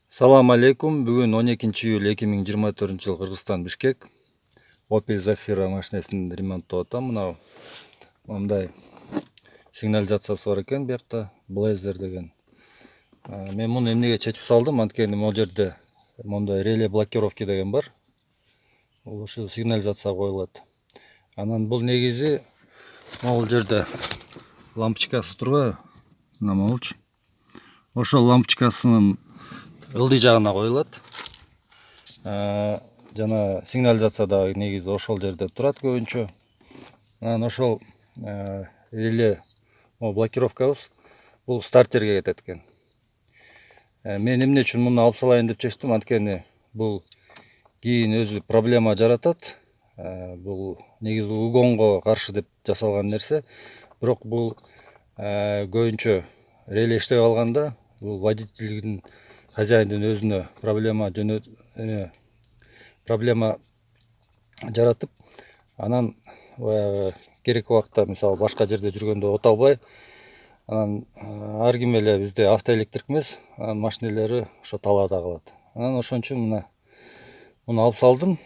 Салам алейкум. Бүгін 12 июль 2024 жыл Кыргызстан Бишкек. Opel Zafira машинесін ремонттап атам. Мындай сигнализациясы бар екен, бұяқта Blazer деген. Мен мұны эмнеге чечип салдым, анткени могул жерде мындай реле блокировки деген бар. Ошо сигнализация коюлат. Анан бул негизи могул жерде лампочкасы турбайбы? Мына могулчу. Ошол лампочкасынын ылдый жагына коюлат. Жана сигнализация да негизи ошол жерде турат көбүнчө. Анан ошол реле блокировкабыз бул стартерге кетет экен. Мен эмне үчүн муну алып салайын деп чечтим, анткени бул кийин өзү проблема жаратат. Бул негизи угонго каршы деп жасалган нерсе. Бирок бул көбүнчө реле иштей калганда бул водительдин хозяиндин өзүнө проблема жаратып, анан баягы керек убакта мисалы башка жерде жүргөндө ота албай, анан ар ким эле бизде автоэлектрикмиз, анан машинелери ошо талаада калат. Анан ошон үчүн муну алып салдым.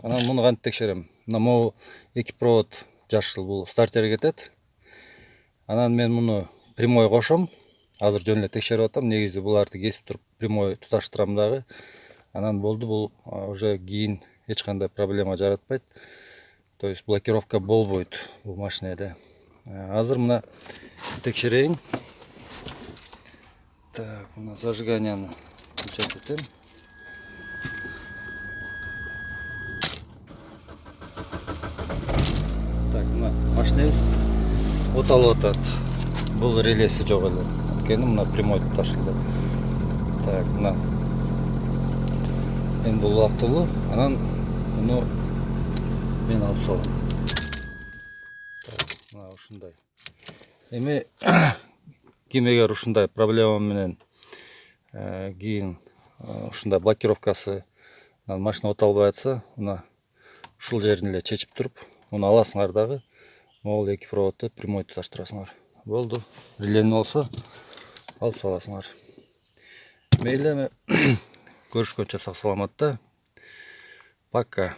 Анан муну кантип текшерем? Могу 2 провод жаш жыл бул стартерге кетет. Анан мен муну прямой кошом. Азыр жөн эле текшерип атам. Негизи буларды кесип туруп прямой туташтырам дагы. Анан болду, бул уже кийин эч кандай проблема жаратпайт. То есть блокировка болбойт бул машинеде. Азыр мына текшерейин. Так, мына зажиганияны включать этем. Так, мына машинебиз оталып атат. Бул релеси жок эле. Анткени мына прямой туташылды. Так, мына эми бул убактылуу. Анан муну мен алып салам. Так, мына ушундай. Эми ким эгер ушундай проблема менен кийин ушундай блокировкасы машина оталбай атса, мына ушул жерин эле чечип туруп, муну аласыңар дагы. Могул 2 проводду прямой туташтырасыңар. Болду. Релени болсо алып саласыңар. Мейли, көрүшкөнчө сак саламатта. Пока.